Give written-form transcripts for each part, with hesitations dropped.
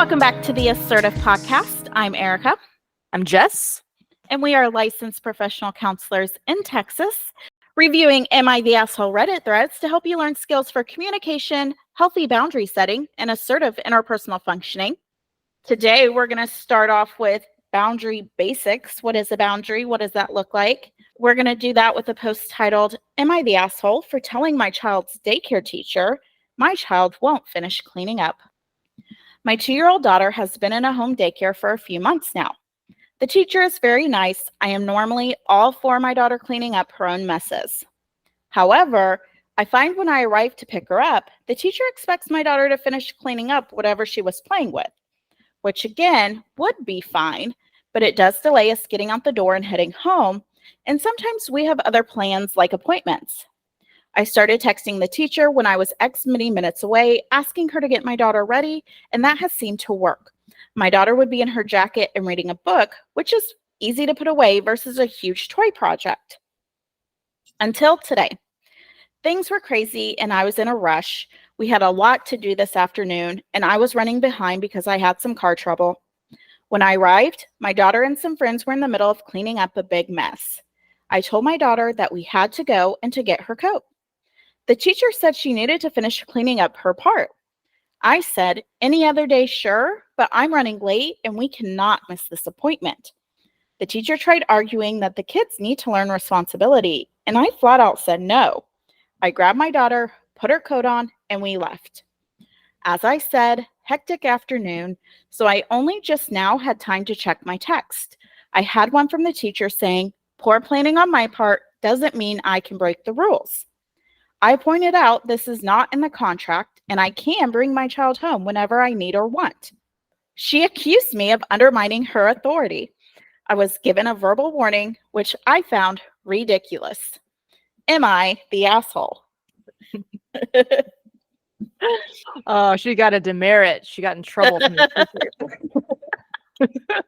Welcome back to the Assertive Podcast. I'm Erica. I'm Jess. And we are licensed professional counselors in Texas, reviewing Am I the Asshole Reddit threads to help you learn skills for communication, healthy boundary setting, and assertive interpersonal functioning. Today, we're going to start off with boundary basics. What is a boundary? What does that look like? We're going to do that with a post titled, Am I the Asshole for telling my child's daycare teacher my child won't finish cleaning up? My 2-year-old daughter has been in a home daycare for a few months now. The teacher is very nice. I am normally all for my daughter cleaning up her own messes. However, I find when I arrive to pick her up, the teacher expects my daughter to finish cleaning up whatever she was playing with, which again would be fine, but it does delay us getting out the door and heading home, and sometimes we have other plans like appointments. I started texting the teacher when I was X many minutes away, asking her to get my daughter ready, and that has seemed to work. My daughter would be in her jacket and reading a book, which is easy to put away versus a huge toy project. Until today. Things were crazy and I was in a rush. We had a lot to do this afternoon, and I was running behind because I had some car trouble. When I arrived, my daughter and some friends were in the middle of cleaning up a big mess. I told my daughter that we had to go and to get her coat. The teacher said she needed to finish cleaning up her part. I said, any other day, sure, but I'm running late and we cannot miss this appointment. The teacher tried arguing that the kids need to learn responsibility, and I flat out said no. I grabbed my daughter, put her coat on, and we left. As I said, hectic afternoon, so I only just now had time to check my text. I had one from the teacher saying, poor planning on my part doesn't mean I can break the rules. I pointed out this is not in the contract, and I can bring my child home whenever I need or want. She accused me of undermining her authority. I was given a verbal warning, which I found ridiculous. Am I the asshole? Oh, she got a demerit. She got in trouble from the teacher.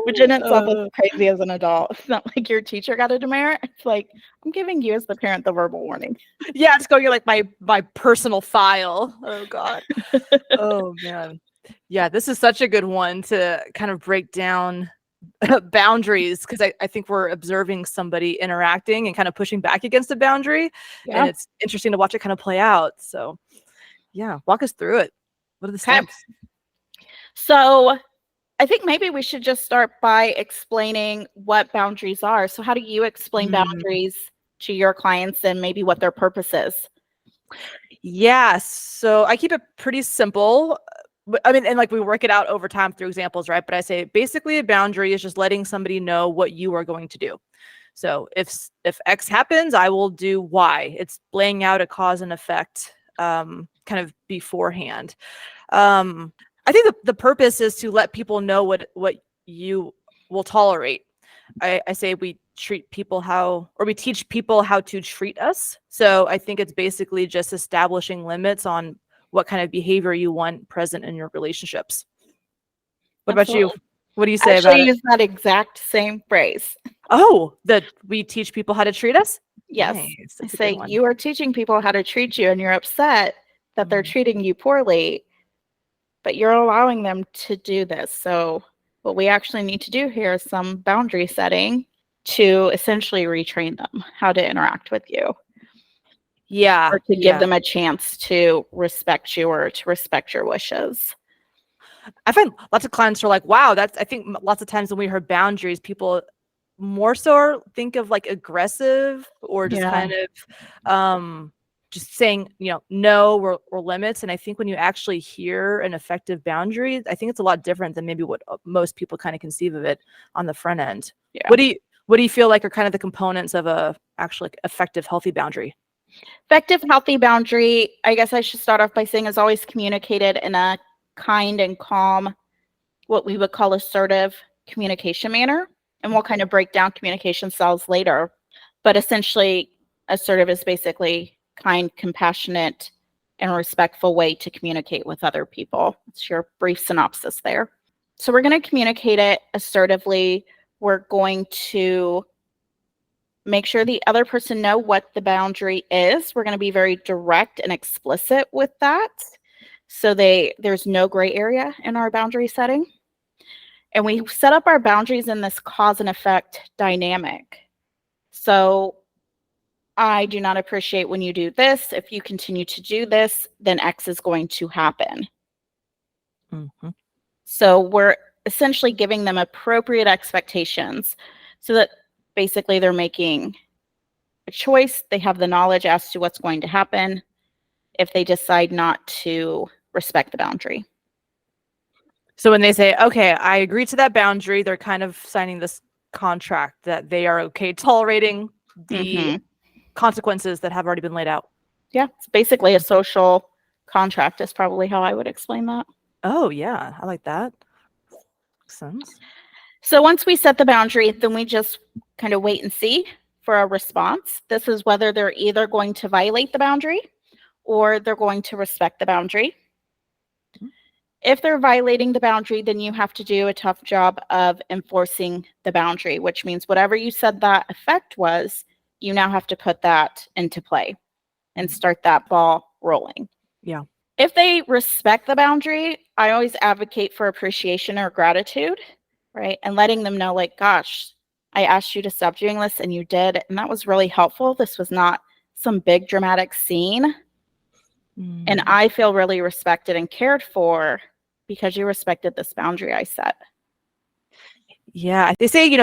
Which in itself is crazy as an adult. It's not like your teacher got a demerit. It's like, I'm giving you as the parent the verbal warning. Yeah, it's going like my personal file. Oh God. Oh man. Yeah, this is such a good one to kind of break down boundaries, because I think we're observing somebody interacting and kind of pushing back against a boundary. Yeah. And it's interesting to watch it kind of play out. So yeah, walk us through it. What are the steps? So I think maybe we should just start by explaining what boundaries are. So how do you explain boundaries to your clients and maybe what their purpose is? Yeah, so I keep it pretty simple. I mean, and like we work it out over time through examples, right? But I say basically a boundary is just letting somebody know what you are going to do. So if X happens, I will do Y. It's laying out a cause and effect kind of beforehand. I think the purpose is to let people know what you will tolerate. I say we teach people how to treat us. So I think it's basically just establishing limits on what kind of behavior you want present in your relationships. What Absolutely. About you? What do you say about it? I use that exact same phrase. Oh, that we teach people how to treat us? Yes. Nice. I say you are teaching people how to treat you, and you're upset that they're treating you poorly, but you're allowing them to do this. So what we actually need to do here is some boundary setting to essentially retrain them how to interact with you. Yeah. Or to give them a chance to respect you or to respect your wishes. I find lots of clients are like, wow, I think lots of times when we heard boundaries, people more so think of like aggressive or just kind of just saying, no or limits. And I think when you actually hear an effective boundary, I think it's a lot different than maybe what most people kind of conceive of it on the front end. Yeah. What do you feel like are kind of the components of a actually effective, healthy boundary? Effective, healthy boundary, I guess I should start off by saying, is always communicated in a kind and calm, what we would call assertive communication manner. And we'll kind of break down communication styles later. But essentially, assertive is basically kind, compassionate, and respectful way to communicate with other people. It's your brief synopsis there. So we're going to communicate it assertively. We're going to make sure the other person know what the boundary is. We're going to be very direct and explicit with that. So there's no gray area in our boundary setting. And we set up our boundaries in this cause and effect dynamic. So I do not appreciate when you do this. If you continue to do this, then X is going to happen. Mhm. So we're essentially giving them appropriate expectations so that basically they're making a choice. They have the knowledge as to what's going to happen if they decide not to respect the boundary. So when they say, okay, I agree to that boundary, they're kind of signing this contract that they are okay tolerating the consequences that have already been laid out. Yeah, it's basically a social contract is probably how I would explain that. Oh, yeah. I like that. Makes sense. So once we set the boundary, then we just kind of wait and see for a response. This is whether they're either going to violate the boundary or they're going to respect the boundary. If they're violating the boundary, then you have to do a tough job of enforcing the boundary, which means whatever you said that effect was, you now have to put that into play and start that ball rolling. Yeah. If they respect the boundary, I always advocate for appreciation or gratitude, right? And letting them know, like, gosh, I asked you to stop doing this and you did. And that was really helpful. This was not some big dramatic scene. And I feel really respected and cared for because you respected this boundary I set. Yeah. They say,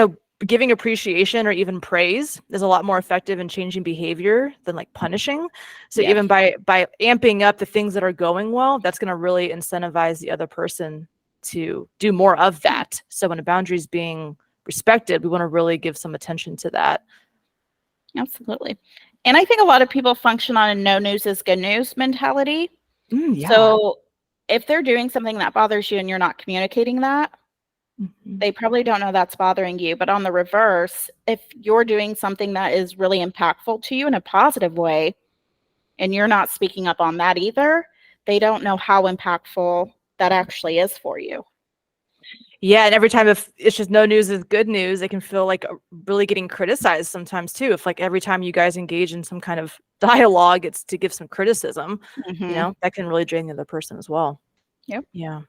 giving appreciation or even praise is a lot more effective in changing behavior than like punishing. So Yeah. even by amping up the things that are going well, that's going to really incentivize the other person to do more of that. So when a boundary is being respected, we want to really give some attention to that. Absolutely. And I think a lot of people function on a no news is good news mentality. Yeah. So if they're doing something that bothers you and you're not communicating that, they probably don't know that's bothering you. But on the reverse, if you're doing something that is really impactful to you in a positive way, and you're not speaking up on that either, they don't know how impactful that actually is for you. Yeah, and every time if it's just no news is good news, it can feel like really getting criticized sometimes too. If like every time you guys engage in some kind of dialogue, it's to give some criticism, that can really drain the other person as well. Yep. Yeah.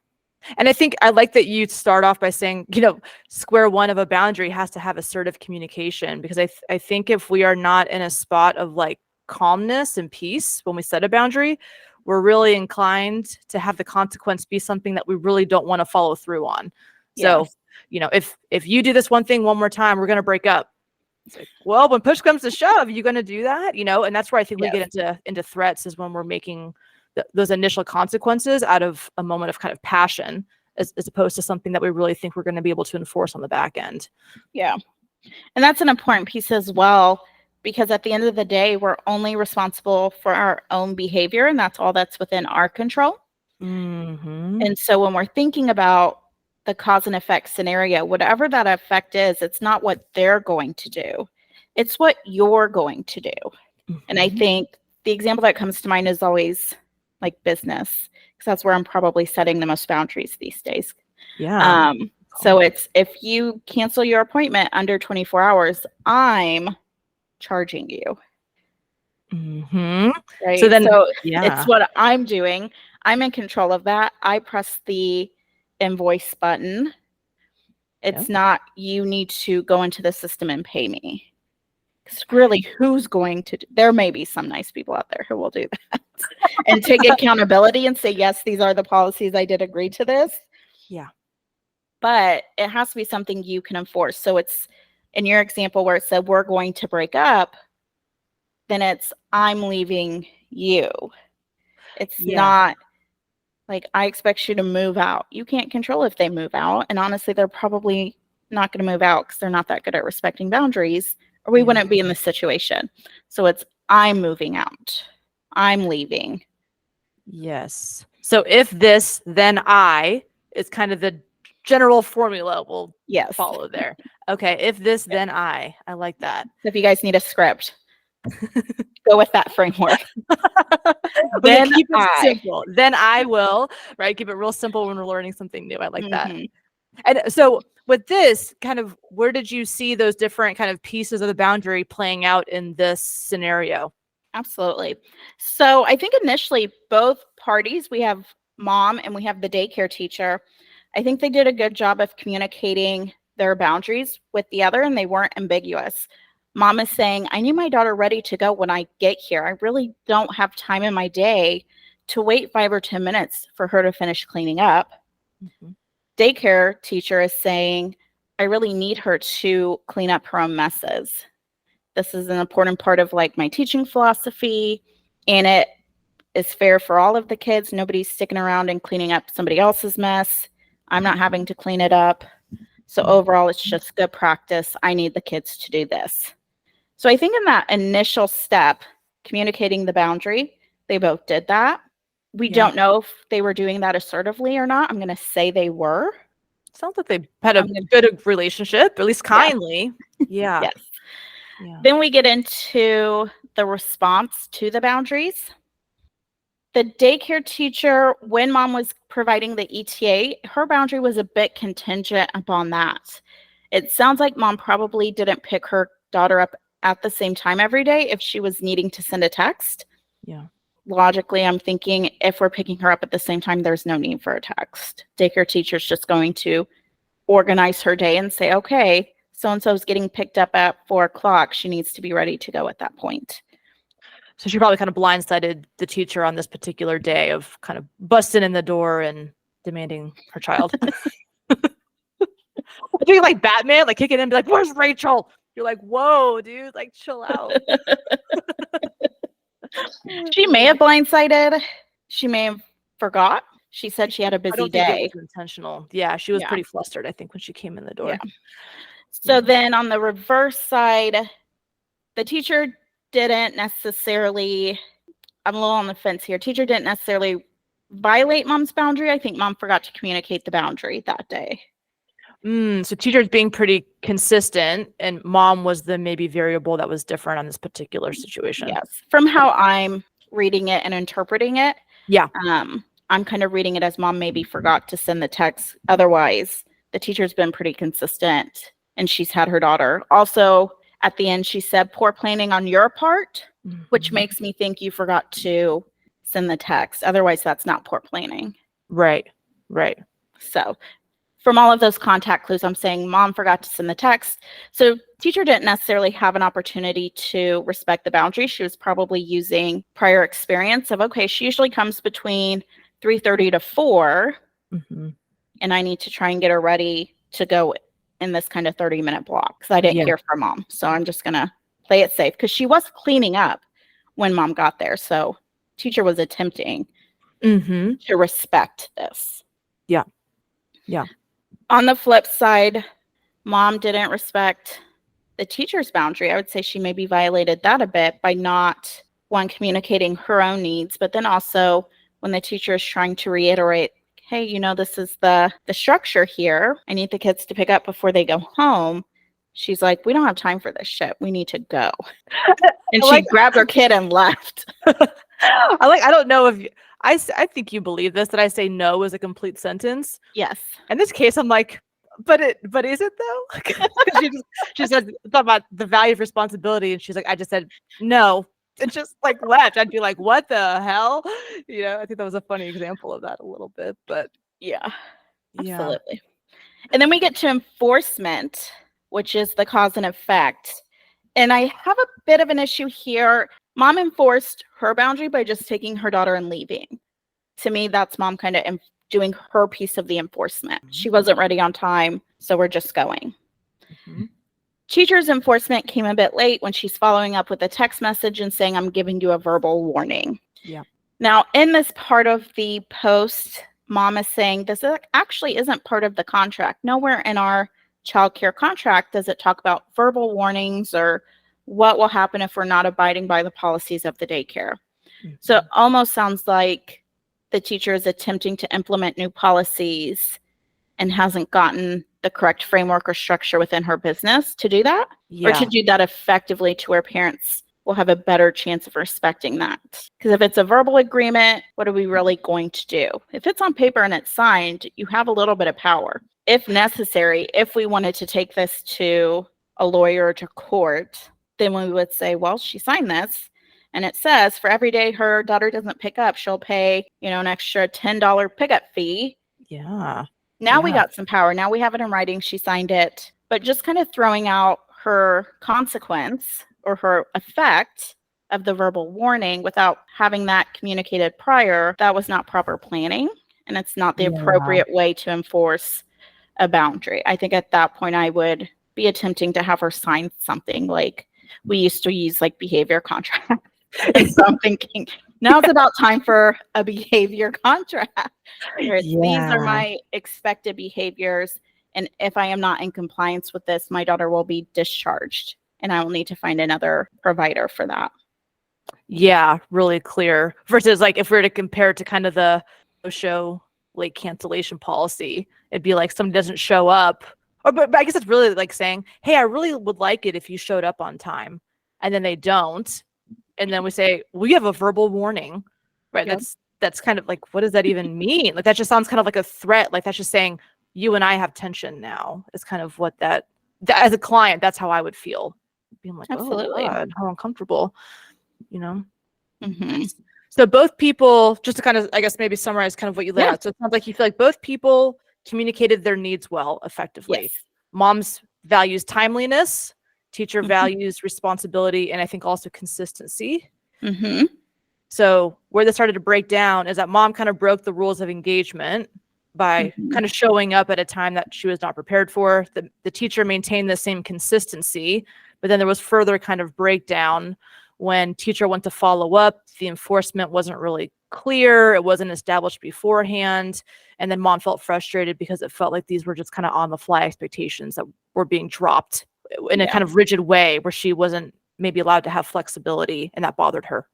And I think I like that you start off by saying, square one of a boundary has to have assertive communication, because I think if we are not in a spot of like calmness and peace when we set a boundary, we're really inclined to have the consequence be something that we really don't want to follow through on. So, if you do this one thing one more time, we're going to break up. It's like, well, when push comes to shove, you're going to do that, and that's where I think we get into threats, is when we're making those initial consequences out of a moment of kind of passion, as opposed to something that we really think we're going to be able to enforce on the back end. Yeah. And that's an important piece as well, because at the end of the day, we're only responsible for our own behavior, and that's all that's within our control. And so when we're thinking about the cause and effect scenario, whatever that effect is, it's not what they're going to do. It's what you're going to do. And I think the example that comes to mind is always like business, because that's where I'm probably setting the most boundaries these days. Yeah. So it's, if you cancel your appointment under 24 hours, I'm charging you. Right. So then, it's what I'm doing. I'm in control of that. I press the invoice button. It's not, you need to go into the system and pay me. Because really, who's going to, there may be some nice people out there who will do that and take accountability and say, yes, these are the policies. I did agree to this. Yeah. But it has to be something you can enforce. So it's, in your example where it said we're going to break up, then it's, I'm leaving you. It's not like, I expect you to move out. You can't control if they move out. And honestly, they're probably not going to move out because they're not that good at respecting boundaries, or we wouldn't be in this situation. So it's, I'm moving out. I'm leaving. Yes. So if this, then I is kind of the general formula we'll follow there. Okay. If this, then I like that. So if you guys need a script, go with that framework. Then keep it simple. Then I will, right? Keep it real simple when we're learning something new. I like that. And so with this kind of, where did you see those different kind of pieces of the boundary playing out in this scenario? Absolutely. So I think initially both parties, we have mom and we have the daycare teacher, I think they did a good job of communicating their boundaries with the other, and they weren't ambiguous. Mom is saying, I need my daughter ready to go when I get here. I really don't have time in my day to wait 5 or 10 minutes for her to finish cleaning up. Mhm. Daycare teacher is saying, I really need her to clean up her own messes. This is an important part of like my teaching philosophy, and it is fair for all of the kids. Nobody's sticking around and cleaning up somebody else's mess. I'm not having to clean it up. So overall, it's just good practice. I need the kids to do this. So I think in that initial step, communicating the boundary, they both did that. We don't know if they were doing that assertively or not. I'm going to say they were. Sounds like they had a good relationship, at least kindly. Yeah. Yes. Yeah. Then we get into the response to the boundaries. The daycare teacher, when mom was providing the ETA, her boundary was a bit contingent upon that. It sounds like mom probably didn't pick her daughter up at the same time every day if she was needing to send a text. Yeah. Logically, I'm thinking if we're picking her up at the same time, there's no need for a text. Daycare teacher's just going to organize her day and say, okay, so-and-so is getting picked up at 4:00. She needs to be ready to go at that point. So she probably kind of blindsided the teacher on this particular day of kind of busting in the door and demanding her child. Doing like Batman, like kicking in and be like, where's Rachel? You're like, whoa, dude, like chill out. She may have blindsided. She may have forgot. She said she had a busy I don't day. think it was intentional. Yeah, she was pretty flustered, I think, when she came in the door. Yeah. So then on the reverse side, the teacher didn't necessarily, I'm a little on the fence here. Teacher didn't necessarily violate mom's boundary. I think mom forgot to communicate the boundary that day. So teacher's being pretty consistent, and mom was the maybe variable that was different on this particular situation. Yes. From how I'm reading it and interpreting it. Yeah. I'm kind of reading it as mom maybe forgot to send the text. Otherwise, the teacher's been pretty consistent and she's had her daughter. Also, at the end, she said, poor planning on your part, which makes me think you forgot to send the text. Otherwise, that's not poor planning. Right. So from all of those contact clues, I'm saying mom forgot to send the text. So teacher didn't necessarily have an opportunity to respect the boundary. She was probably using prior experience of, okay, she usually comes between 3:30 to 4, and I need to try and get her ready to go in this kind of 30-minute block because I didn't hear from mom. So I'm just going to play it safe because she was cleaning up when mom got there. So teacher was attempting to respect this. Yeah. On the flip side, mom didn't respect the teacher's boundary. I would say she maybe violated that a bit by not, one, communicating her own needs, but then also when the teacher is trying to reiterate, hey, you know, this is the structure here. I need the kids to pick up before they go home. She's like, we don't have time for this shit. We need to go. And she grabbed her kid and left. I don't know if I think you believe this, that I say no is a complete sentence. Yes. In this case, I'm like, but is it though? she said talk about the value of responsibility, and she's like, I just said no, and just like left. I'd be like, what the hell? You know, I think that was a funny example of that a little bit, but yeah, absolutely. And then we get to enforcement, which is the cause and effect. And I have a bit of an issue here. Mom enforced her boundary by just taking her daughter and leaving. To me, that's mom kind of doing her piece of the enforcement. She wasn't ready on time, so we're just going. Teacher's enforcement came a bit late when she's following up with a text message and saying, I'm giving you a verbal warning. Yeah. Now, in this part of the post, mom is saying this actually isn't part of the contract. Nowhere in our child care contract does it talk about verbal warnings or what will happen if we're not abiding by the policies of the daycare. So it almost sounds like the teacher is attempting to implement new policies and hasn't gotten the correct framework or structure within her business to do that, or to do that effectively to where parents will have a better chance of respecting that. Because if it's a verbal agreement, what are we really going to do? If it's on paper and it's signed, you have a little bit of power. If necessary, if we wanted to take this to a lawyer or to court, then we would say, well, she signed this. And it says for every day her daughter doesn't pick up, she'll pay, an extra $10 pickup fee. Yeah. Now we got some power. Now we have it in writing. She signed it. But just kind of throwing out her consequence or her effect of the verbal warning without having that communicated prior, that was not proper planning. And it's not the appropriate way to enforce a boundary. I think at that point I would be attempting to have her sign something like we used to use like behavior contracts. And so I'm thinking now's about time for a behavior contract. These are my expected behaviors. And if I am not in compliance with this, my daughter will be discharged and I will need to find another provider for that. Yeah, really clear. Versus like if we were to compare it to kind of the show late cancellation policy, it'd be like somebody doesn't show up. But I guess it's really like saying, hey, I really would like it if you showed up on time. And then they don't. And then we say, well, you have a verbal warning, right? Yep. That's kind of like, what does that even mean? Like, that just sounds kind of like a threat. Like, that's just saying you and I have tension now. Is kind of what that as a client, that's how I would feel. Being like, absolutely. Oh God, how uncomfortable, Mm-hmm. So both people, just to kind of, I guess, maybe summarize kind of what you laid out. So it sounds like you feel like both people communicated their needs well, effectively. Yes. Mom's values timeliness, teacher values responsibility, and I think also consistency. Mm-hmm. So where this started to break down is that mom kind of broke the rules of engagement by kind of showing up at a time that she was not prepared for. The teacher maintained the same consistency, but then there was further kind of breakdown when teacher went to follow up. The enforcement wasn't really clear. It wasn't established beforehand. And then mom felt frustrated because it felt like these were just kind of on the fly expectations that were being dropped in a kind of rigid way where she wasn't maybe allowed to have flexibility, and that bothered her.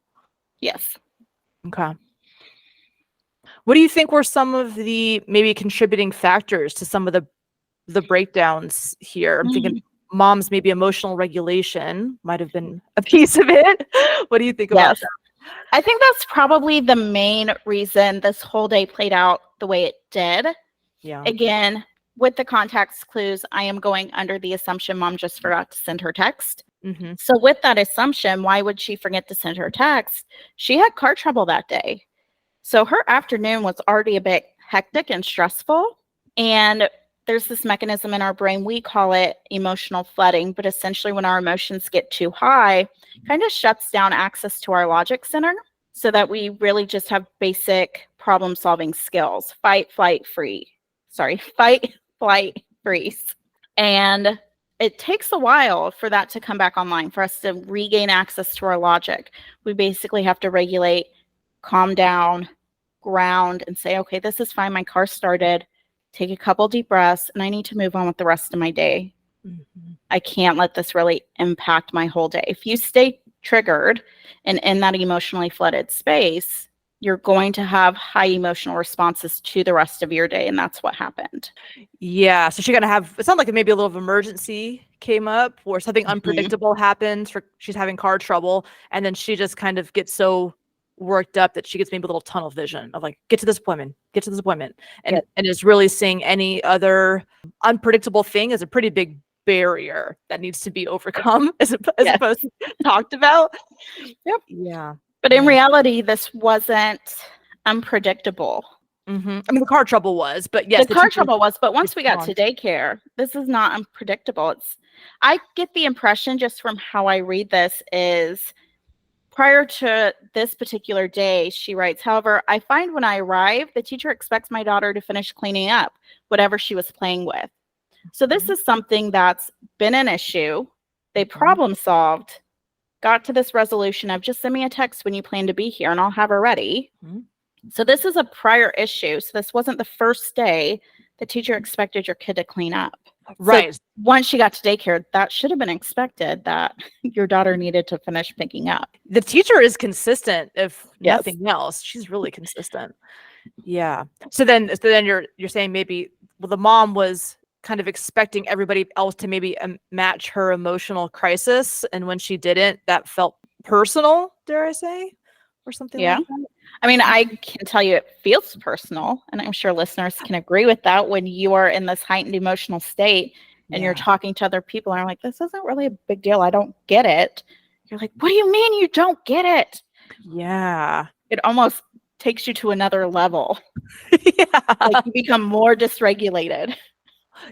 Yes. Okay. What do you think were some of the maybe contributing factors to some of the breakdowns here? I'm thinking mom's maybe emotional regulation might have been a piece of it. What do you think about that? I think that's probably the main reason this whole day played out the way it did. Yeah. Again, with the context clues, I am going under the assumption mom just forgot to send her text. So with that assumption, why would she forget to send her text? She had car trouble that day. So her afternoon was already a bit hectic and stressful. And there's this mechanism in our brain, we call it emotional flooding, but essentially when our emotions get too high, kind of shuts down access to our logic center so that we really just have basic problem solving skills, fight, flight, freeze. And it takes a while for that to come back online, for us to regain access to our logic. We basically have to regulate, calm down, ground, and say, okay, this is fine. My car started. Take a couple deep breaths, and I need to move on with the rest of my day. I can't let this really impact my whole day. If you stay triggered and in that emotionally flooded space, you're going to have high emotional responses to the rest of your day. And that's what happened. Yeah. So she got to have, it sounds like maybe a little emergency came up or something unpredictable happens. She's having car trouble. And then she just kind of gets so worked up that she gets maybe a little tunnel vision of like, get to this appointment. And is really seeing any other unpredictable thing as a pretty big barrier that needs to be overcome as opposed to talked about. Yeah. But in reality, this wasn't unpredictable. I mean, the car trouble was, but yes. The car trouble was, but once we got to daycare, this is not unpredictable. I get the impression just from how I read this is prior to this particular day, she writes, however, I find when I arrive, the teacher expects my daughter to finish cleaning up whatever she was playing with. So this is something that's been an issue. They problem solved, got to this resolution of just send me a text when you plan to be here and I'll have her ready. So this is a prior issue. So this wasn't the first day the teacher expected your kid to clean up. Right. So once she got to daycare, that should have been expected that your daughter needed to finish picking up. The teacher is consistent, if nothing else. She's really consistent. Yeah. So then you're saying maybe the mom was kind of expecting everybody else to maybe match her emotional crisis, and when she didn't, that felt personal, dare I say, or something like that. I mean, I can tell you it feels personal, and I'm sure listeners can agree with that when you are in this heightened emotional state and you're talking to other people and are like, this isn't really a big deal. I don't get it. You're like, what do you mean you don't get it? Yeah. It almost takes you to another level. Yeah. Like you become more dysregulated.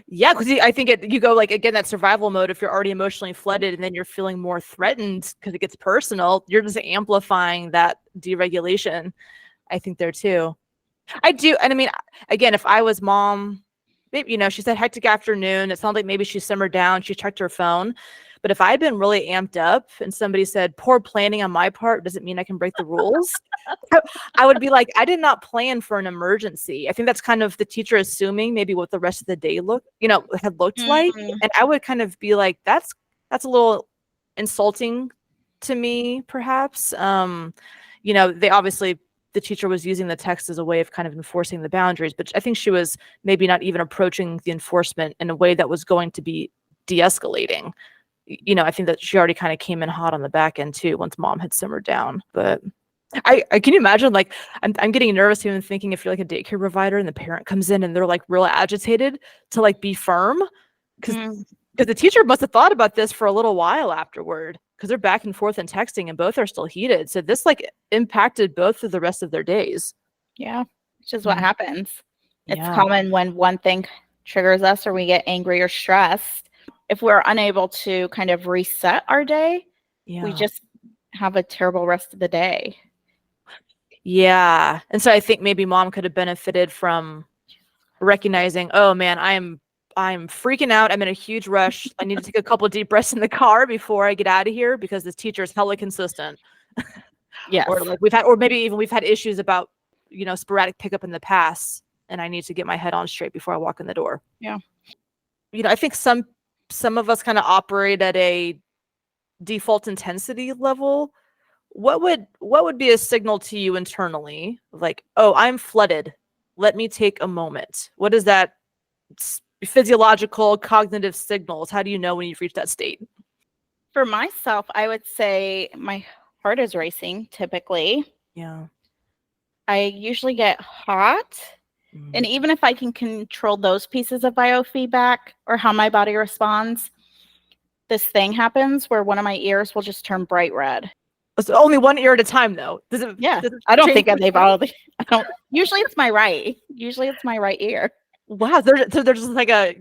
Yeah, because I think you go like again that survival mode. If you're already emotionally flooded and then you're feeling more threatened because it gets personal, you're just amplifying that deregulation. I think there too. I do, and I mean, again, if I was mom, maybe she said hectic afternoon. It sounded like maybe she simmered down. She checked her phone. But if I'd been really amped up and somebody said poor planning on my part doesn't mean I can break the rules, I would be like, I did not plan for an emergency. I think that's kind of the teacher assuming maybe what the rest of the day had looked like. And I would kind of be like, that's a little insulting to me, perhaps. They obviously the teacher was using the text as a way of kind of enforcing the boundaries, but I think she was maybe not even approaching the enforcement in a way that was going to be de-escalating. I think that she already kind of came in hot on the back end too once mom had simmered down. But I can you imagine, like I'm getting nervous even thinking if you're like a daycare provider and the parent comes in and they're like real agitated to like be firm because the teacher must have thought about this for a little while afterward because they're back and forth and texting and both are still heated. So this like impacted both of the rest of their days. Yeah, which is what happens. It's Yeah. common when one thing triggers us or we get angry or stressed. If we're unable to kind of reset our day, we just have a terrible rest of the day. Yeah. And so I think maybe mom could have benefited from recognizing, oh man, I'm freaking out. I'm in a huge rush. I need to take a couple of deep breaths in the car before I get out of here because this teacher is hella consistent. Yes. Or like we've had issues about, sporadic pickup in the past and I need to get my head on straight before I walk in the door. Yeah. I think some of us kind of operate at a default intensity level. What would be a signal to you internally? Like, oh, I'm flooded. Let me take a moment. What is that physiological cognitive signals? How do you know when you've reached that state? For myself, I would say my heart is racing typically. Yeah. I usually get hot. And even if I can control those pieces of biofeedback or how my body responds, this thing happens where one of my ears will just turn bright red. It's only one ear at a time, though. I don't think they've all. Usually it's my right. Usually it's my right ear. Wow, there's just like a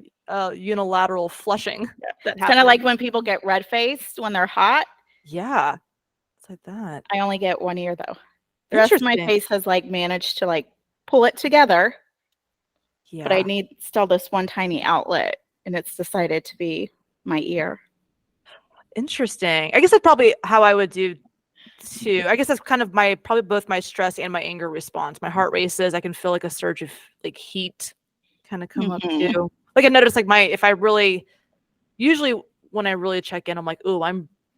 unilateral flushing. That kind of like when people get red faced when they're hot. Yeah, it's like that. I only get one ear though. The rest of my face has like managed to like pull it together. Yeah. But I need still this one tiny outlet, and it's decided to be my ear. Interesting. I guess that's probably how I would do too. I guess that's kind of probably both my stress and my anger response. My heart races. I can feel like a surge of like heat kind of come up too. Like I noticed like usually when I really check in, I'm like, oh,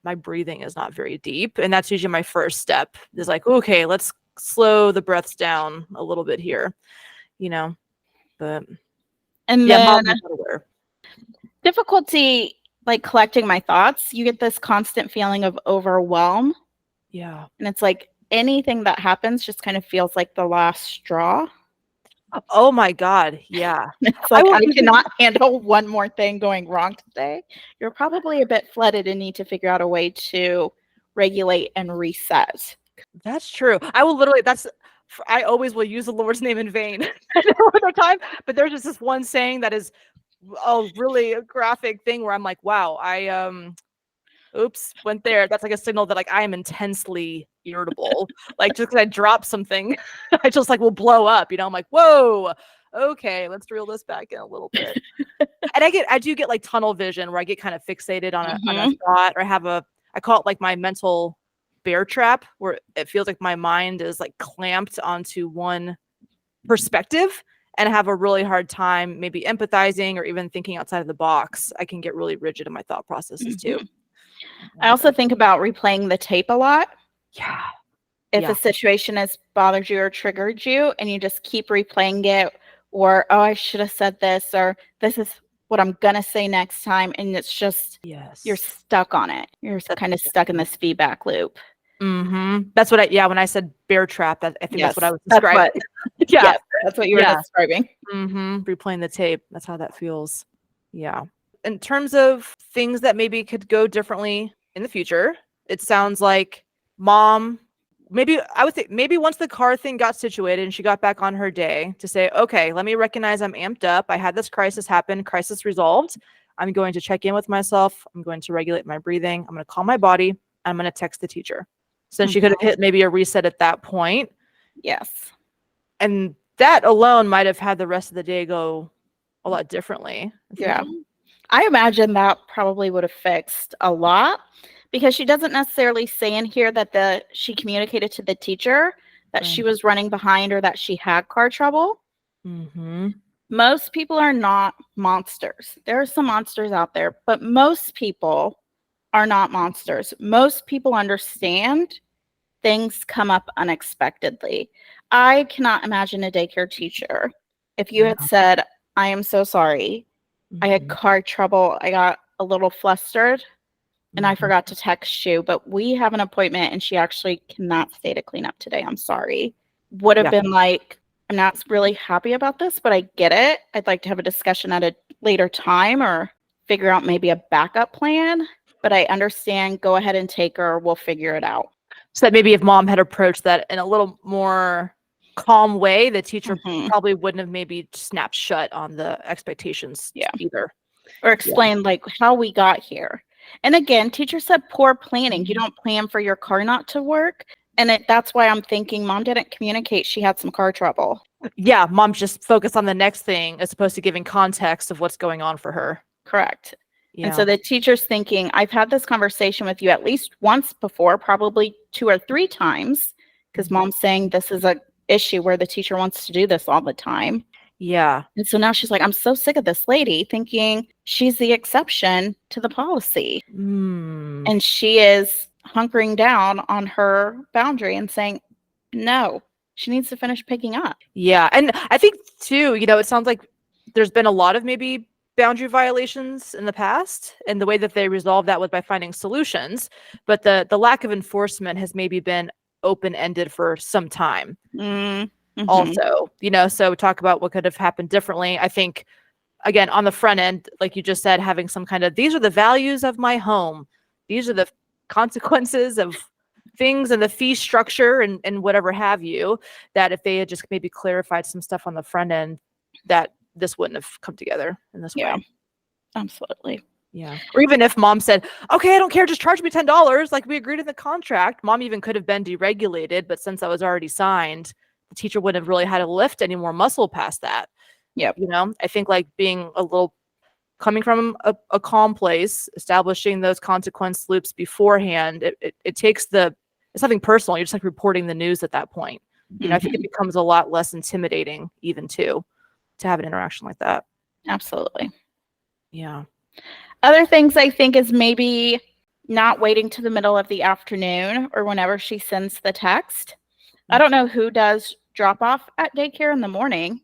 my breathing is not very deep. And that's usually my first step is like, okay, let's slow the breaths down a little bit here, but and then difficulty like collecting my thoughts. You get this constant feeling of overwhelm. Yeah. And it's like anything that happens just kind of feels like the last straw. Oh my God. Yeah. It's like I cannot handle one more thing going wrong today. You're probably a bit flooded and need to figure out a way to regulate and reset. That's true. I always will use the Lord's name in vain all time, but there's just this one saying that is a really graphic thing where I'm like, wow, oops, went there. That's like a signal that like I am intensely irritable. Like just because I dropped something, I just like will blow up. I'm like, whoa, okay, let's reel this back in a little bit. And I do get like tunnel vision where I get kind of fixated on a thought, or I call it like my mental bear trap, where it feels like my mind is like clamped onto one perspective and have a really hard time maybe empathizing or even thinking outside of the box. I can get really rigid in my thought processes too. I also think about replaying the tape a lot. Yeah. If a situation has bothered you or triggered you and you just keep replaying it, or, oh, I should have said this, or this is what I'm going to say next time. And it's just, you're stuck on it. You're kind of stuck in this feedback loop. That's what when I said bear trap, I think that's what I was describing. That's what you were describing. Replaying the tape. That's how that feels. Yeah. In terms of things that maybe could go differently in the future, It sounds like mom, maybe I would think maybe once the car thing got situated and she got back on her day to say, okay, let me recognize I'm amped up. I had this crisis happen, crisis resolved. I'm going to check in with myself. I'm going to regulate my breathing. I'm going to calm my body. I'm going to text the teacher. So then she could have hit maybe a reset at that point. Yes. And that alone might have had the rest of the day go a lot differently. Yeah. I imagine that probably would have fixed a lot, because she doesn't necessarily say in here that she communicated to the teacher that she was running behind or that she had car trouble. Mm-hmm. Most people are not monsters. There are some monsters out there, but most people are not monsters. Most people understand things come up unexpectedly. I cannot imagine a daycare teacher if you had said, I am so sorry. I had car trouble. I got a little flustered and I forgot to text you, but we have an appointment and she actually cannot stay to clean up today. I'm sorry. Would have been like, I'm not really happy about this, but I get it. I'd like to have a discussion at a later time or figure out maybe a backup plan, but I understand. Go ahead and take her. We'll figure it out. So that maybe if mom had approached that in a little more calm way, the teacher probably wouldn't have maybe snapped shut on the expectations either. Or explain like how we got here. And again, teacher said poor planning. You don't plan for your car not to work. And that's why I'm thinking mom didn't communicate she had some car trouble. Yeah, mom just focused on the next thing as opposed to giving context of what's going on for her. Correct. Yeah. And so the teacher's thinking, I've had this conversation with you at least once before, probably 2 or 3 times, because mom's saying this is a issue where the teacher wants to do this all the time. Yeah. And so now she's like, I'm so sick of this lady, thinking she's the exception to the policy. And she is hunkering down on her boundary and saying, no, she needs to finish picking up. Yeah. And I think too, it sounds like there's been a lot of maybe boundary violations in the past, and the way that they resolve that was by finding solutions. But the lack of enforcement has maybe been open-ended for some time. Also, so talk about what could have happened differently. I think, again, on the front end, like you just said, having some kind of, these are the values of my home. These are the consequences of things and the fee structure and whatever have you, that if they had just maybe clarified some stuff on the front end, that this wouldn't have come together in this way. Absolutely. Yeah. Or even if mom said, okay, I don't care, just charge me $10, like we agreed in the contract. Mom even could have been deregulated, but since that was already signed, the teacher wouldn't have really had to lift any more muscle past that. Yep. I think like being a little, coming from a calm place, establishing those consequence loops beforehand, it takes it's nothing personal. You're just like reporting the news at that point. I think it becomes a lot less intimidating even too, to have an interaction like that. Absolutely. Yeah. Other things I think is maybe not waiting to the middle of the afternoon or whenever she sends the text. I don't know who does drop off at daycare in the morning,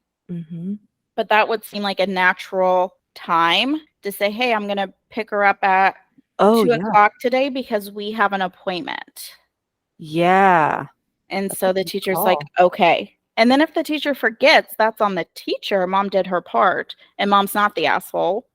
but that would seem like a natural time to say, hey, I'm going to pick her up at 2 o'clock today because we have an appointment. Yeah. And so the teacher's like, okay. And then if the teacher forgets, that's on the teacher. Mom did her part, and mom's not the asshole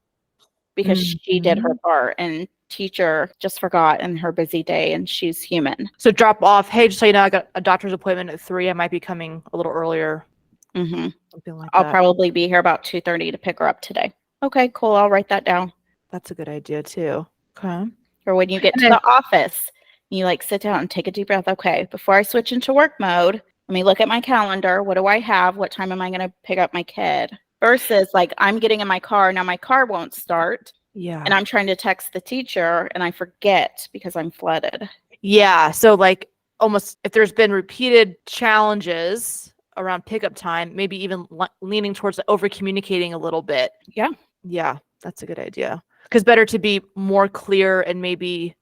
because she did her part, and teacher just forgot in her busy day, and she's human. So drop off, hey, just so you know, I got a doctor's appointment at 3. I might be coming a little earlier. Something like I'll that. probably be here about 2:30 to pick her up today. Okay, cool. I'll write that down. That's a good idea too. Okay. Or when you get to the office, you like sit down and take a deep breath. Okay, before I switch into work mode, let me look at my calendar. What do I have? What time am I going to pick up my kid? Versus like I'm getting in my car. Now my car won't start. Yeah. And I'm trying to text the teacher and I forget because I'm flooded. Yeah. So like almost if there's been repeated challenges around pickup time, maybe even leaning towards over communicating a little bit. Yeah. Yeah. That's a good idea. Because better to be more clear and maybe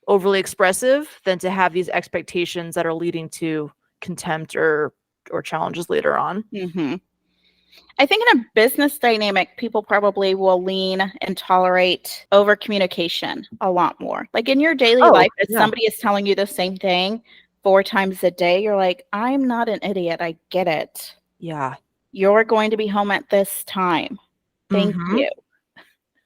overly expressive than to have these expectations that are leading to contempt or challenges later on. I think in a business dynamic, people probably will lean and tolerate over communication a lot more. Like in your daily life, if somebody is telling you the same thing 4 times a day, you're like, I'm not an idiot. I get it. Yeah. You're going to be home at this time. Thank you.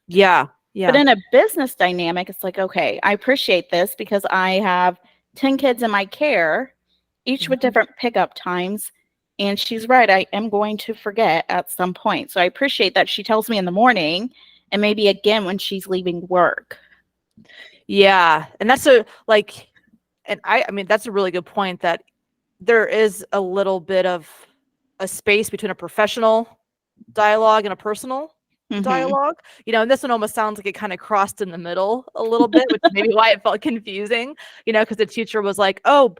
Yeah. But Yeah. in a business dynamic, it's like, okay, I appreciate this because I have 10 kids in my care, each with Mhm. different pickup times. And she's right, I am going to forget at some point. So I appreciate that she tells me in the morning and maybe again when she's leaving work. Yeah. And that's a like, and I mean, that's a really good point that there is a little bit of a space between a professional dialogue and a personal Mm-hmm. dialogue. And this one almost sounds like it kind of crossed in the middle a little bit, which is maybe why it felt confusing, because the teacher was like, oh,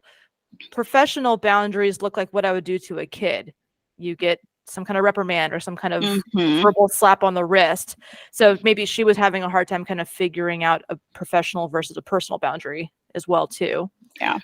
professional boundaries look like what I would do to a kid. You get some kind of reprimand or some kind of Mm-hmm. verbal slap on the wrist. So maybe she was having a hard time kind of figuring out a professional versus a personal boundary as well, too. Yeah.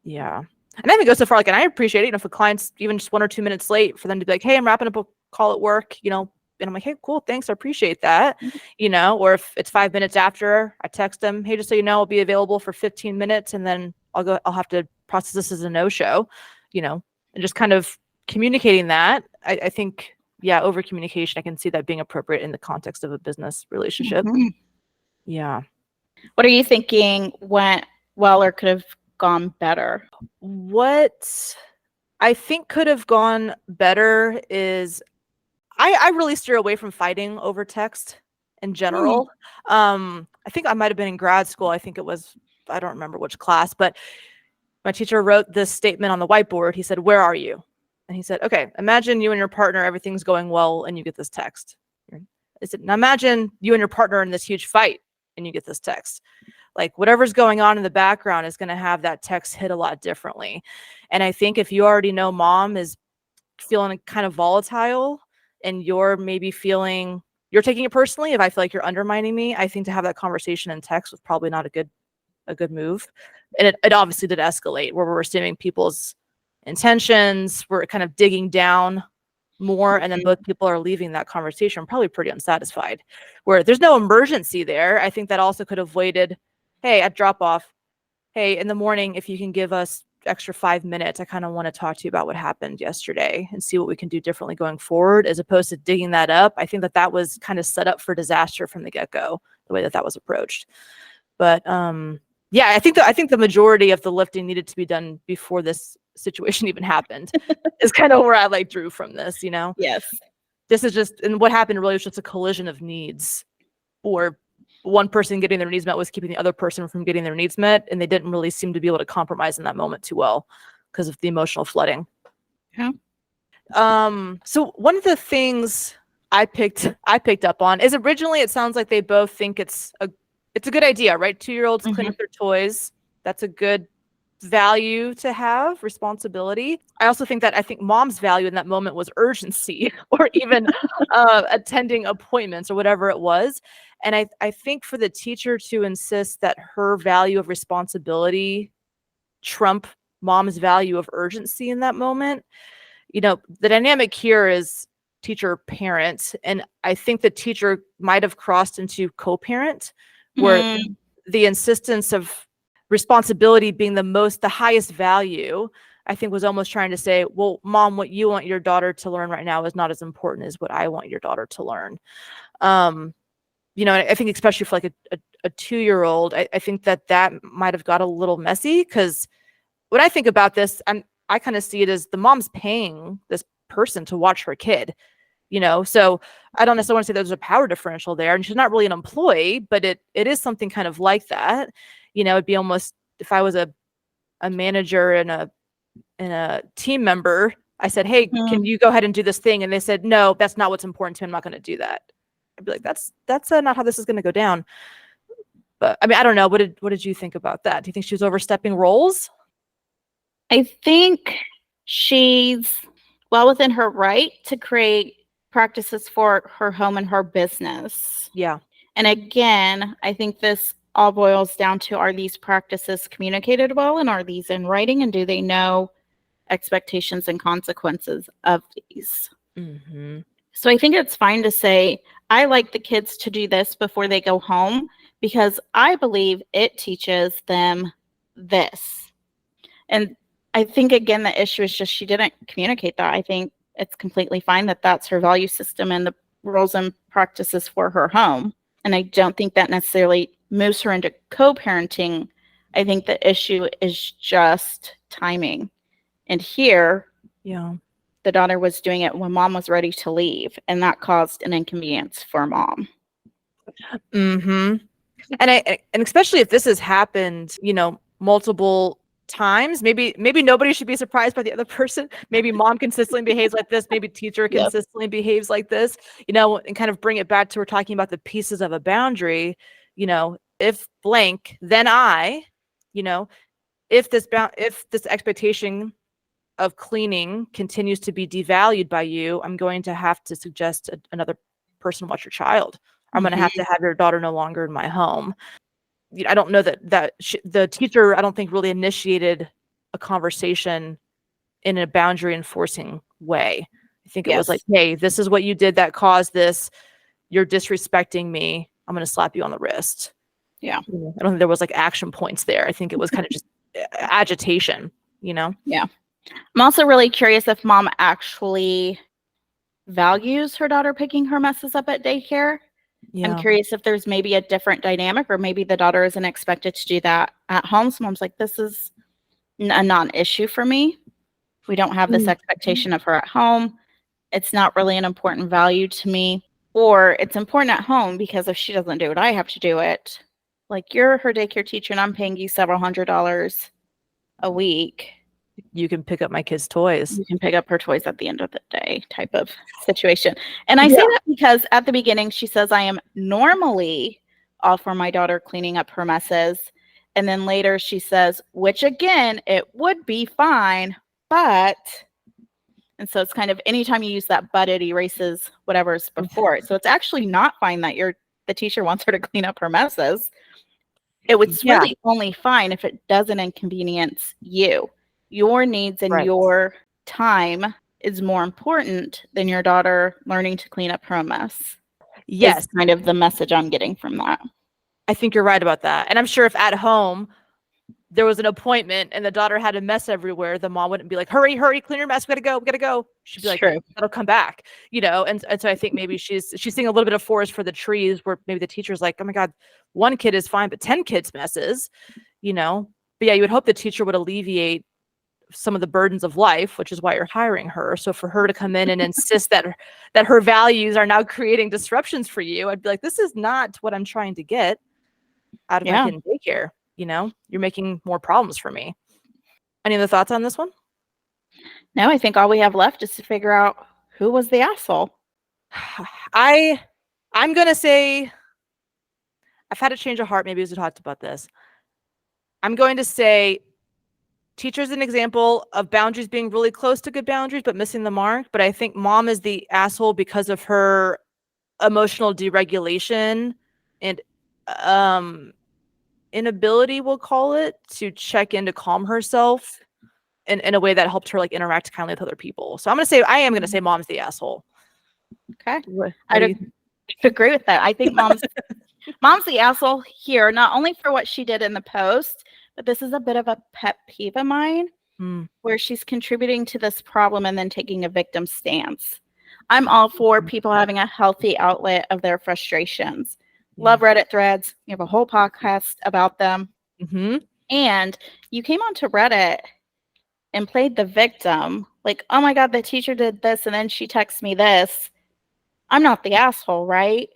Yeah. And I even go so far, like, and I appreciate it, if a client's even just 1 or 2 minutes late, for them to be like, hey, I'm wrapping up a call at work, and I'm like, hey, cool, thanks, I appreciate that. Or if it's 5 minutes after, I text them, hey, just so you know, I'll be available for 15 minutes and then I'll have to process this as a no-show, and just kind of communicating that. I think, yeah, over communication, I can see that being appropriate in the context of a business relationship. Mm-hmm. Yeah. What are you thinking went well or could have gone better? What I think could have gone better is I really steer away from fighting over text in general. I think I might have been in grad school. I think it was, I don't remember which class, but my teacher wrote this statement on the whiteboard. He said, where are you? And he said, okay, imagine you and your partner, everything's going well, and you get this text. I said, now imagine you and your partner are in this huge fight and you get this text. Like, whatever's going on in the background is going to have that text hit a lot differently. And I think if you already know mom is feeling kind of volatile and you're maybe feeling you're taking it personally, if I feel like you're undermining me, I think to have that conversation in text was probably not a good move. And it obviously did escalate, where we're assuming people's intentions, we're kind of digging down more, and then both people are leaving that conversation probably pretty unsatisfied, where there's no emergency there. I think that also could have waited, hey, at drop off, hey, in the morning, if you can give us extra 5 minutes, I kind of want to talk to you about what happened yesterday and see what we can do differently going forward, as opposed to digging that up. I think that was kind of set up for disaster from the get-go, the way that was approached. But yeah, I think the majority of the lifting needed to be done before this situation even happened is kind of where I drew from this. Yes. This is just, and what happened really was just a collision of needs, or one person getting their needs met was keeping the other person from getting their needs met, and they didn't really seem to be able to compromise in that moment too well because of the emotional flooding. Yeah. So one of the things I picked up on is, originally it sounds like they both think it's a good idea, right? 2-year-olds clean up their toys. That's a good value to have, responsibility. I think mom's value in that moment was urgency, or even attending appointments or whatever it was. And I think for the teacher to insist that her value of responsibility trump mom's value of urgency in that moment, the dynamic here is teacher parent. And I think the teacher might have crossed into co-parent, where the insistence of responsibility being the highest value, I think was almost trying to say, well, mom, what you want your daughter to learn right now is not as important as what I want your daughter to learn. I think especially for like a 2-year-old, I think that might have got a little messy, because when I think about this, I kind of see it as the mom's paying this person to watch her kid, so I don't necessarily want to say there's a power differential there, and she's not really an employee, but it is something kind of like that. It'd be almost, if I was a manager and a team member, I said, hey, can you go ahead and do this thing? And they said, no, that's not what's important to me, I'm not going to do that. I'd be like, that's not how this is going to go down. But I mean, I don't know. What did you think about that? Do you think she was overstepping roles? I think she's well within her right to create practices for her home and her business. Yeah. And again, I think this all boils down to, are these practices communicated well, and are these in writing, and do they know expectations and consequences of these? So I think it's fine to say, I like the kids to do this before they go home because I believe it teaches them this. And I think, again, the issue is just she didn't communicate that. I think it's completely fine that that's her value system and the rules and practices for her home. And I don't think that necessarily moves her into co-parenting. I think the issue is just timing. And here, Yeah. the daughter was doing it when mom was ready to leave, and that caused an inconvenience for mom. Mm-hmm. And especially if this has happened, multiple times, maybe nobody should be surprised by the other person. Maybe mom consistently behaves like this, maybe teacher Yep. consistently behaves like this, and kind of bring it back to we're talking about the pieces of a boundary, if blank, then I, if this expectation of cleaning continues to be devalued by you, I'm going to have to suggest another person watch your child. I'm going to have to have your daughter no longer in my home. I don't know that the teacher, I don't think, really initiated a conversation in a boundary enforcing way. I think it was like, hey, this is what you did that caused this. You're disrespecting me. I'm going to slap you on the wrist. Yeah. I don't think there was like action points there. I think it was kind of just agitation, Yeah. I'm also really curious if mom actually values her daughter picking her messes up at daycare. Yeah. I'm curious if there's maybe a different dynamic, or maybe the daughter isn't expected to do that at home. So mom's like, this is a non-issue for me. We don't have this expectation of her at home. It's not really an important value to me. Or it's important at home because if she doesn't do it, I have to do it. Like, you're her daycare teacher and I'm paying you several $100s a week. You can pick up my kids' toys. You can pick up her toys at the end of the day type of situation. And I say that because at the beginning she says, I am normally all for my daughter cleaning up her messes. And then later she says, which again, it would be fine, but, and so it's kind of anytime you use that but, it erases whatever's before it. So it's actually not fine that the teacher wants her to clean up her messes. It was really only fine if it doesn't inconvenience you. Your needs and your time is more important than your daughter learning to clean up her mess. Yes. Is kind of the message I'm getting from that. I think you're right about that. And I'm sure if at home there was an appointment and the daughter had a mess everywhere, the mom wouldn't be like, hurry, clean your mess. We gotta go. She'd be like, that'll come back, and so I think maybe she's seeing a little bit of forest for the trees where maybe the teacher's like, oh my God, one kid is fine, but 10 kids messes, but yeah, you would hope the teacher would alleviate some of the burdens of life, which is why you're hiring her. So for her to come in and insist that her values are now creating disruptions for you, I'd be like, this is not what I'm trying to get out of my kid in daycare. You're making more problems for me. Any other thoughts on this one? No, I think all we have left is to figure out who was the asshole. I'm going to say, I've had a change of heart maybe as we talked about this. I'm going to say teacher's an example of boundaries being really close to good boundaries, but missing the mark. But I think mom is the asshole because of her emotional deregulation and inability, we'll call it, to check in to calm herself in a way that helped her like interact kindly with other people. So I am going to say mom's the asshole. Okay. I'd agree with that. I think mom's the asshole here, not only for what she did in the post, but this is a bit of a pet peeve of mine where she's contributing to this problem and then taking a victim stance. I'm all for people having a healthy outlet of their frustrations. Love Reddit threads. You have a whole podcast about them. And you came onto Reddit and played the victim. Like, oh my God, the teacher did this and then she texts me this. I'm not the asshole, right?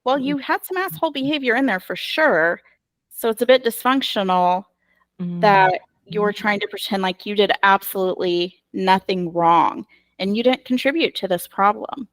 Well, you had some asshole behavior in there for sure. So it's a bit dysfunctional that you're trying to pretend like you did absolutely nothing wrong and you didn't contribute to this problem.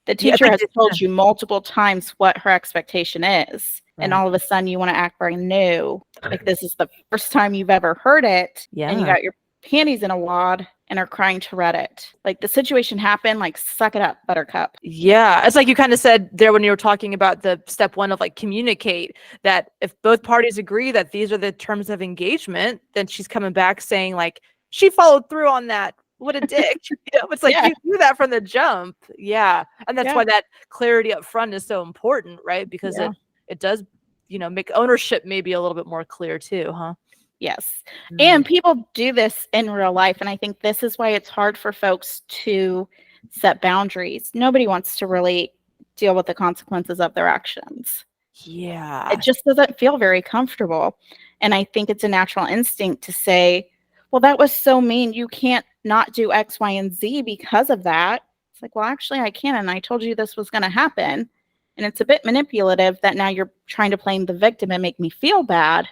The teacher has told you multiple times what her expectation is. And all of a sudden you want to act brand new. Like this is the first time you've ever heard it. And you got your panties in a wad and are crying to Reddit. Like the situation happened, like suck it up, buttercup. Yeah. It's like you kind of said there when you were talking about the step one of like communicate, that if both parties agree that these are the terms of engagement, then she's coming back saying like, she followed through on that. What a dick. It's like you do that from the jump. Yeah. And that's why that clarity up front is so important, right? Because it does, make ownership maybe a little bit more clear too, huh? Yes. And people do this in real life. And I think this is why it's hard for folks to set boundaries. Nobody wants to really deal with the consequences of their actions. Yeah. It just doesn't feel very comfortable. And I think it's a natural instinct to say, well, that was so mean. You can't not do X, Y, and Z because of that. It's like, well, actually, I can. And I told you this was going to happen. And it's a bit manipulative that now you're trying to blame the victim and make me feel bad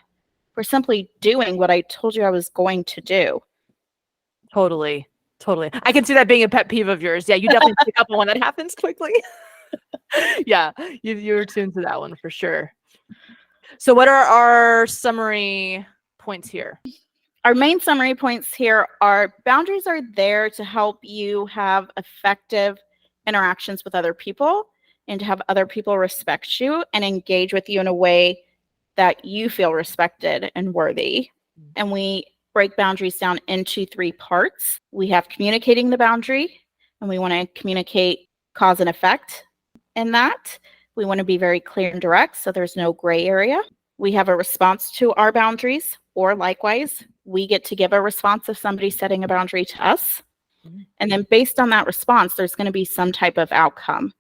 for simply doing what I told you I was going to do. Totally. I can see that being a pet peeve of yours. Yeah, you definitely pick up on when that happens quickly. Yeah, you're tuned to that one for sure. So what are our summary points here? Our main summary points here are boundaries are there to help you have effective interactions with other people and to have other people respect you and engage with you in a way that you feel respected and worthy. And we break boundaries down into 3 parts. We have communicating the boundary, and we want to communicate cause and effect in that. We want to be very clear and direct, so there's no gray area. We have a response to our boundaries, or likewise, we get to give a response if somebody's setting a boundary to us. And then based on that response, there's going to be some type of outcome.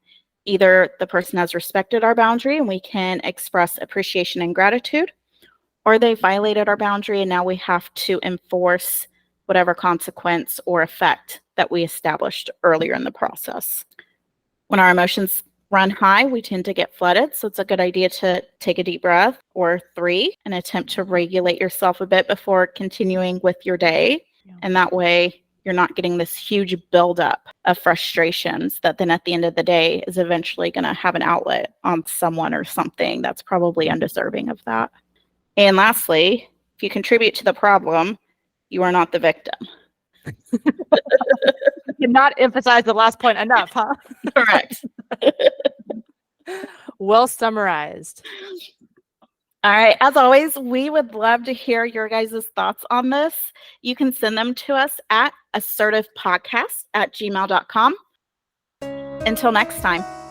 Either the person has respected our boundary and we can express appreciation and gratitude, or they violated our boundary and now we have to enforce whatever consequence or effect that we established earlier in the process. When our emotions run high, we tend to get flooded. So it's a good idea to take a deep breath or 3 and attempt to regulate yourself a bit before continuing with your day. And that way you're not getting this huge buildup of frustrations that then at the end of the day is eventually going to have an outlet on someone or something that's probably undeserving of that. And lastly, if you contribute to the problem, you are not the victim. Cannot emphasize the last point enough, huh? Correct. Well summarized. All right. As always, we would love to hear your guys' thoughts on this. You can send them to us at assertivepodcast@gmail.com. Until next time.